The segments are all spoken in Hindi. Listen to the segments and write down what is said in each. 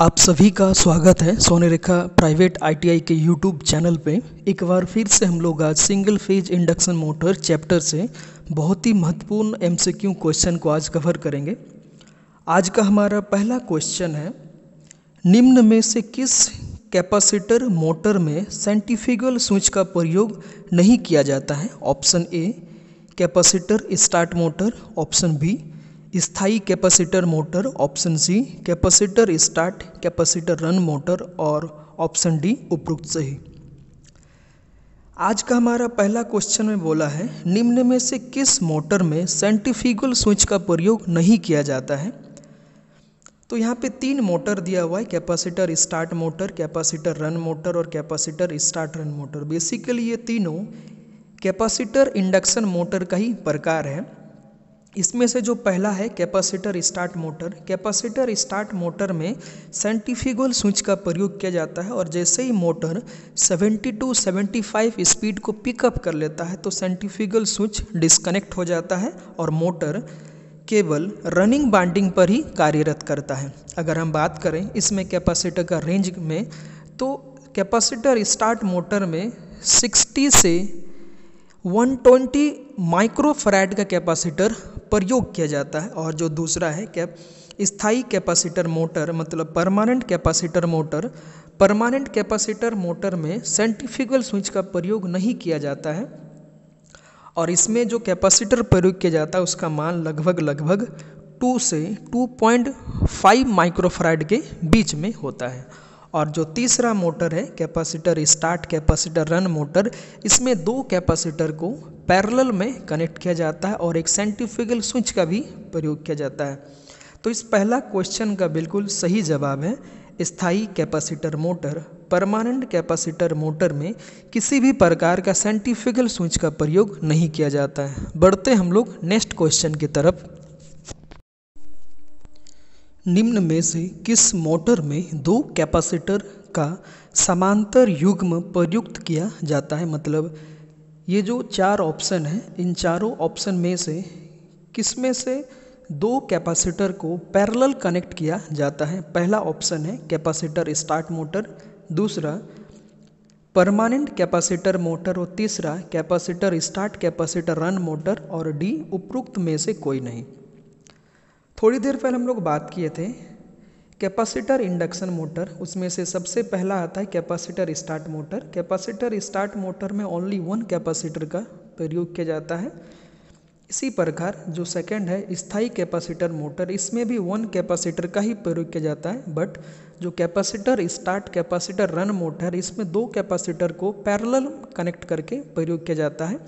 आप सभी का स्वागत है सोनेरेखा प्राइवेट आईटीआई के यूट्यूब चैनल पे। एक बार फिर से हम लोग आज single phase induction motor chapter से बहुत ही महत्वपूर्ण एमसीक्यू क्वेश्चन को आज कवर करेंगे। आज का हमारा पहला क्वेश्चन है, निम्न में से किस कैपेसिटर मोटर में सेंट्रीफ्यूगल स्विच का प्रयोग नहीं किया जाता है? Option A capacitor start motor, option B स्थायी capacitor motor, option C capacitor start capacitor run motor और ऑप्शन डी उपरोक्त सही। आज का हमारा पहला क्वेश्चन में बोला है, निम्न में से किस मोटर में सेंट्रीफ्यूगल स्विच का प्रयोग नहीं किया जाता है? तो यहाँ पे तीन मोटर दिया हुआ है, capacitor start motor, capacitor run motor और capacitor start run motor. Basically ये तीनों कैपेसिटर इंडक्शन मोटर का ही प्रकार है। इसमें से जो पहला है capacitor start motor, capacitor start motor में सेंट्रीफ्यूगल स्विच का प्रयोग किया जाता है और जैसे ही मोटर 70 to 75 स्पीड को पिकअप कर लेता है तो सेंट्रीफ्यूगल स्विच डिस्कनेक्ट हो जाता है और मोटर केवल रनिंग बाइंडिंग पर ही कार्यरत करता है। अगर हम बात करें इसमें कैपेसिटर का रेंज में, तो कैपेसिटर स्टार्ट मोटर में 60 से 120 माइक्रोफैराड का कैपेसिटर प्रयोग किया जाता है और जो दूसरा है स्थायी कैपेसिटर मोटर मतलब permanent capacitor motor, permanent capacitor motor में सेंट्रीफ्यूगल स्विच का प्रयोग नहीं किया जाता है और इसमें जो कैपेसिटर प्रयोग किया जाता है उसका मान लगभग 2 से 2.5 माइक्रोफैराड के बीच में होता है। और जो तीसरा मोटर है capacitor start capacitor run motor, इसमें दो कैपेसिटर को पैरेलल में कनेक्ट किया जाता है और एक सेंट्रीफ्यूगल स्विच का भी प्रयोग किया जाता है। तो इस पहला क्वेश्चन का बिल्कुल सही जवाब है स्थायी capacitor motor, permanent capacitor motor में किसी भी प्रकार का सेंट्रीफ्यूगल स्विच का प्रयोग नहीं किया जाता है। बढ़ते हम लोग नेक्स्ट क्वेश्चन की तरफ। निम्न में से किस मोटर में दो कैपेसिटर का समांतर युग्म प्रयुक्त किया जाता है? मतलब ये जो चार ऑप्शन है, इन चारों ऑप्शन में से किस में से दो कैपेसिटर को पैरेलल कनेक्ट किया जाता है? पहला ऑप्शन है कैपेसिटर स्टार्ट मोटर, दूसरा परमानेंट कैपेसिटर मोटर और तीसरा capacitor start capacitor run motor और डी उपरोक्त में से कोई नहीं। थोड़ी देर पहले हम लोग बात किए थे कैपेसिटर इंडक्शन मोटर, उसमें से सबसे पहला आता है capacitor start motor. Capacitor start motor में ओनली वन कैपेसिटर का प्रयोग किया जाता है। इसी प्रकार जो सेकंड है स्थायी कैपेसिटर मोटर, इसमें भी वन कैपेसिटर का ही प्रयोग किया जाता है। बट जो capacitor start capacitor run motor, इसमें दो कैपेसिटर को पैरेलल कनेक्ट करके प्रयोग किया जाता है।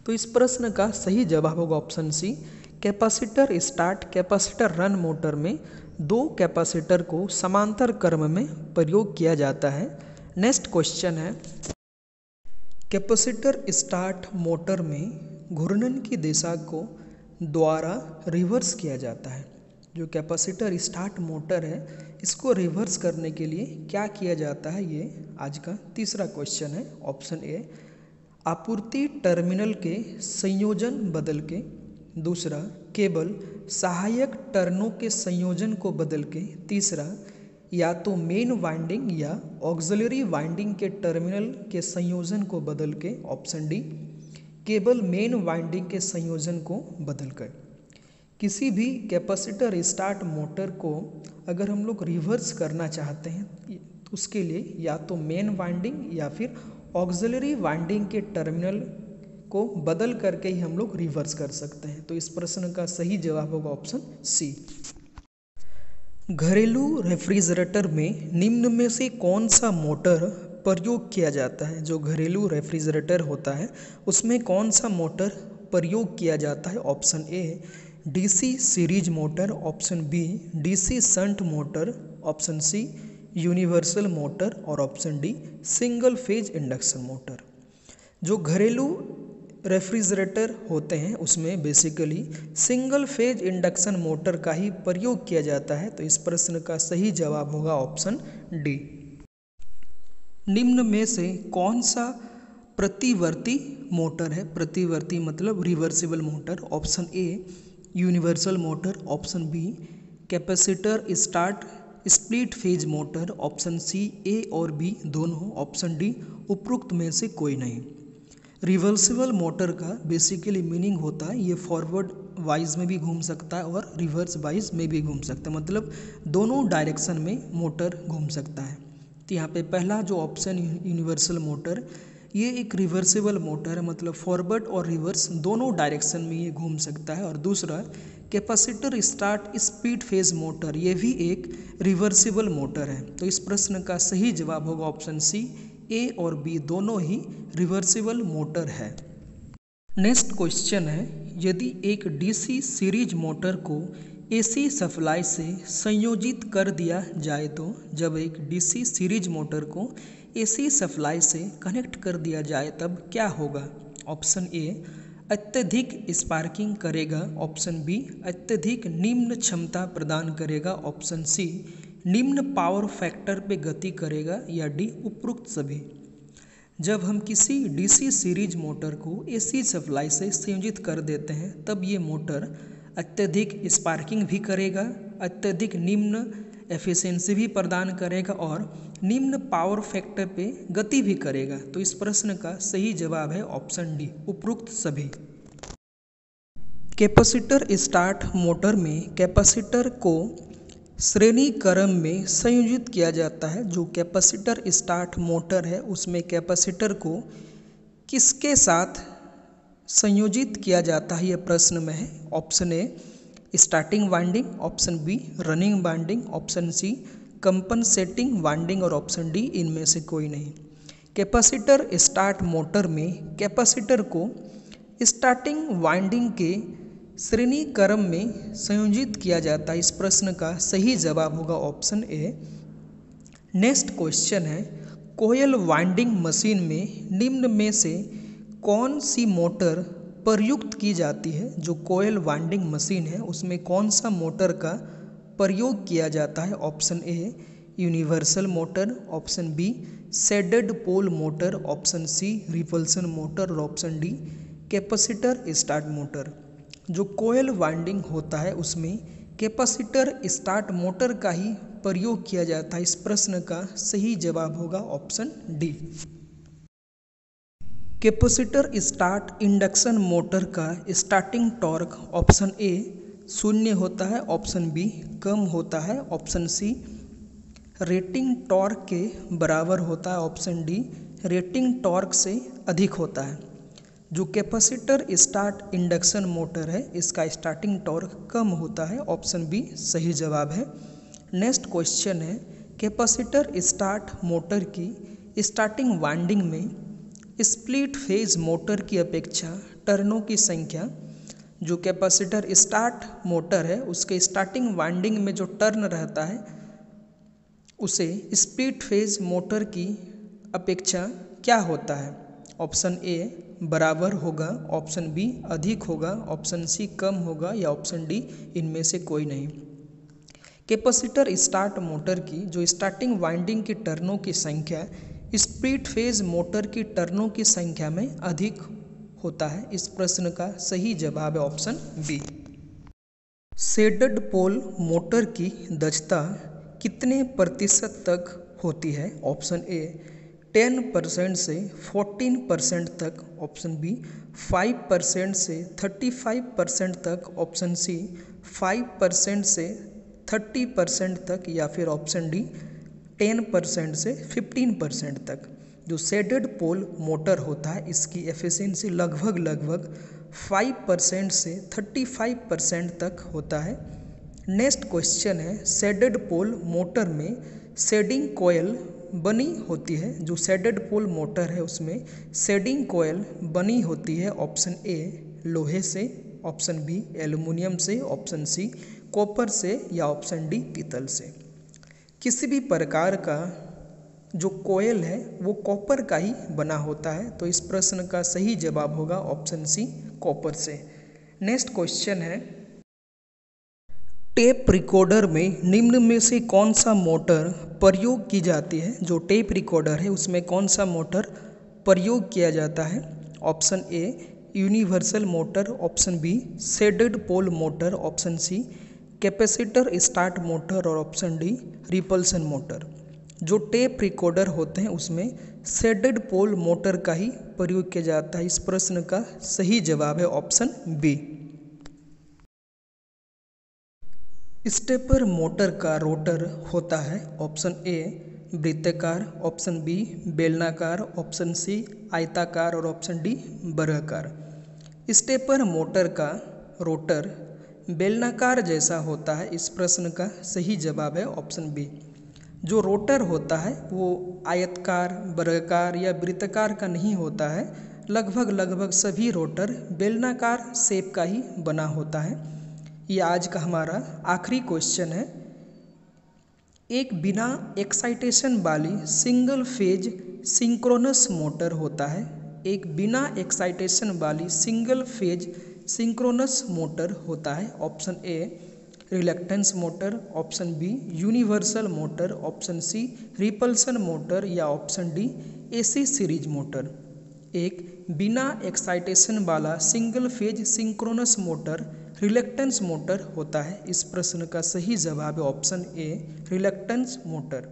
तो इस प्रश्न का सही जवाब होगा option C, capacitor start capacitor run motor में दो कैपेसिटर को समांतर क्रम में प्रयोग किया जाता है। नेक्स्ट क्वेश्चन है, कैपेसिटर स्टार्ट मोटर में घूर्णन की दिशा को द्वारा रिवर्स किया जाता है। जो कैपेसिटर स्टार्ट मोटर है इसको रिवर्स करने के लिए क्या किया जाता है, ये आज का तीसरा क्वेश्चन है। ऑप्शन ए आपूर्ति टर्मिनल के संयोजन बदल के, दूसरा केवल सहायक टर्नों के संयोजन को बदल के, तीसरा या तो मेन वाइंडिंग या ऑक्सिलरी वाइंडिंग के टर्मिनल के संयोजन को बदल के, ऑप्शन डी केवल मेन वाइंडिंग के संयोजन को बदलकर। किसी भी कैपेसिटर स्टार्ट मोटर को अगर हम लोग रिवर्स करना चाहते हैं तो उसके लिए या तो मेन वाइंडिंग या फिर ऑक्सिलरी वाइंडिंग के टर्मिनल को बदल करके ही हम लोग रिवर्स कर सकते हैं। तो इस प्रश्न का सही जवाब होगा ऑप्शन सी। घरेलू रेफ्रिजरेटर में निम्न में से कौन सा मोटर प्रयोग किया जाता है? जो घरेलू रेफ्रिजरेटर होता है उसमें कौन सा मोटर प्रयोग किया जाता है? Option A DC series motor, option B DC shunt motor, option C universal motor और option D single phase induction motor. जो घरेलू रेफ्रिजरेटर होते हैं उसमें basically single phase induction motor का ही प्रयोग किया जाता है। तो इस प्रश्न का सही जवाब होगा ऑप्शन डी। निम्न में से कौन सा प्रतिवर्ती मोटर है? प्रतिवर्ती मतलब reversible motor. Option A universal motor, option B capacitor start split phase motor, option C A और बी दोनों, ऑप्शन डी उपरोक्त में से कोई नहीं। रिवर्सिबल मोटर का बेसिकली मीनिंग होता है ये फॉरवर्ड वाइज में भी घूम सकता है और रिवर्स वाइज में भी घूम सकता है, मतलब दोनों डायरेक्शन में मोटर घूम सकता है। तो यहाँ पे पहला जो ऑप्शन यूनिवर्सल मोटर, ये एक रिवर्सिबल मोटर है, मतलब फॉरवर्ड और रिवर्स दोनों डायरेक्शन में ये घूम सकता है। और दूसरा capacitor start speed phase motor, ये भी एक रिवर्सिबल मोटर है। तो इस प्रश्न का सही जवाब होगा ऑप्शन सी, ए और बी दोनों ही रिवर्सिबल मोटर है। नेक्स्ट क्वेश्चन है, यदि एक डीसी सीरीज मोटर को एसी सप्लाई से संयोजित कर दिया जाए तो, जब एक डीसी सीरीज मोटर को एसी सप्लाई से कनेक्ट कर दिया जाए तब क्या होगा? ऑप्शन ए अत्यधिक स्पार्किंग करेगा, ऑप्शन बी अत्यधिक निम्न क्षमता प्रदान करेगा, ऑप्शन सी निम्न पावर फैक्टर पे गति करेगा, या डी उपरोक्त सभी। जब हम किसी डीसी सीरीज मोटर को एसी सप्लाई से संयोजित कर देते हैं तब ये मोटर अत्यधिक स्पार्किंग भी करेगा, अत्यधिक निम्न एफिशिएंसी भी प्रदान करेगा और निम्न पावर फैक्टर पे गति भी करेगा। तो इस प्रश्न का सही जवाब है ऑप्शन डी उपरोक्त सभी। कैपेसिटर स्टार्ट मोटर में कैपेसिटर को श्रेणी क्रम में संयोजित किया जाता है। जो कैपेसिटर स्टार्ट मोटर है उसमें कैपेसिटर को किसके साथ संयोजित किया जाता है, यह प्रश्न में है। Option A starting winding, option B running winding, option C compensating winding और ऑप्शन डी इनमें से कोई नहीं। कैपेसिटर स्टार्ट मोटर में कैपेसिटर को स्टार्टिंग वाइंडिंग के श्रेणी क्रम में संयोजित किया जाता है। इस प्रश्न का सही जवाब होगा ऑप्शन ए। नेक्स्ट क्वेश्चन है, कोयल वाइंडिंग मशीन में निम्न में से कौन सी मोटर प्रयुक्त की जाती है? जो कोयल वाइंडिंग मशीन है उसमें कौन सा मोटर का प्रयोग किया जाता है? Option A universal motor, option B shaded pole motor, option C repulsion motor और option D capacitor start motor. जो कोयल वाइंडिंग होता है उसमें कैपेसिटर स्टार्ट मोटर का ही प्रयोग किया जाता है। इस प्रश्न का सही जवाब होगा option D. Capacitor start induction motor का स्टार्टिंग टॉर्क ऑप्शन ए 0 होता है, ऑप्शन बी कम होता है, ऑप्शन सी रेटिंग टॉर्क के बराबर होता है, ऑप्शन डी रेटिंग टॉर्क से अधिक होता है। जो कैपेसिटर स्टार्ट इंडक्शन मोटर है इसका स्टार्टिंग टॉर्क कम होता है, ऑप्शन बी सही जवाब है। नेक्स्ट क्वेश्चन है, कैपेसिटर स्टार्ट मोटर की स्टार्टिंग वाइंडिंग में स्प्लिट फेज मोटर की अपेक्षा टर्नों की संख्या, जो कैपेसिटर स्टार्ट मोटर है उसके स्टार्टिंग वाइंडिंग में जो टर्न रहता है उसे स्प्लिट फेज मोटर की अपेक्षा क्या होता है? ऑप्शन ए बराबर होगा, ऑप्शन बी अधिक होगा, ऑप्शन सी कम होगा या ऑप्शन डी इनमें से कोई नहीं। कैपेसिटर स्टार्ट मोटर की जो स्टार्टिंग वाइंडिंग की टर्नों की संख्या स्प्लिट फेज मोटर की टर्नों की संख्या में अधिक होता है। इस प्रश्न का सही जवाब है option B. Shaded pole motor की दक्षता कितने प्रतिशत तक होती है? ऑप्शन ए 10% से 14% तक, ऑप्शन बी 5% से 35% तक, ऑप्शन सी 5% से 30% तक या फिर ऑप्शन डी 10% से 15% तक। जो शेडेड पोल मोटर होता है इसकी एफिशिएंसी लगभग 5% से 35% तक होता है। नेक्स्ट क्वेश्चन है, शेडेड पोल मोटर में शेडिंग कोयल बनी होती है। जो शेडेड पोल मोटर है उसमें शेडिंग कोयल बनी होती है। ऑप्शन ए लोहे से, ऑप्शन बी एल्युमिनियम से, ऑप्शन सी कॉपर से या ऑप्शन डी पीतल से। किसी भी प्रकार का जो कोयल है वो कॉपर का ही बना होता है। तो इस प्रश्न का सही जवाब होगा ऑप्शन सी कॉपर से। नेक्स्ट क्वेश्चन है, टेप रिकॉर्डर में निम्न में से कौन सा मोटर प्रयोग की जाती है? जो टेप रिकॉर्डर है उसमें कौन सा मोटर प्रयोग किया जाता है? Option A universal motor, option B shaded pole motor, option C capacitor start motor और ऑप्शन डी रिपल्सन मोटर। जो टेप रिकॉर्डर होते हैं उसमें शेडेड पोल मोटर का ही प्रयोग किया जाता है। इस प्रश्न का सही जवाब है ऑप्शन बी। स्टेपर मोटर का रोटर होता है ऑप्शन ए वृत्ताकार, ऑप्शन बी बेलनाकार, ऑप्शन सी आयताकार और ऑप्शन डी वर्गाकार। स्टेपर मोटर का रोटर बेलनाकार जैसा होता है। इस प्रश्न का सही जवाब है ऑप्शन बी। जो रोटर होता है वो आयताकार, वर्गाकार या वृत्ताकार का नहीं होता है। लगभग सभी रोटर बेलनाकार शेप का ही बना होता है। ये आज का हमारा आखिरी क्वेश्चन है। एक बिना एक्साइटेशन वाली सिंगल फेज सिंक्रोनस मोटर होता है। एक बिना एक्साइटेशन वाली सिंगल फेज सिंक्रोनस मोटर होता है। Option A reluctance motor, option B universal motor, option C repulsion motor या option D AC series motor. एक बिना एक्साइटेशन वाला single phase synchronous motor reluctance motor होता है। इस प्रश्न का सही जवाब है ऑप्शन ए रिलक्टेंस मोटर।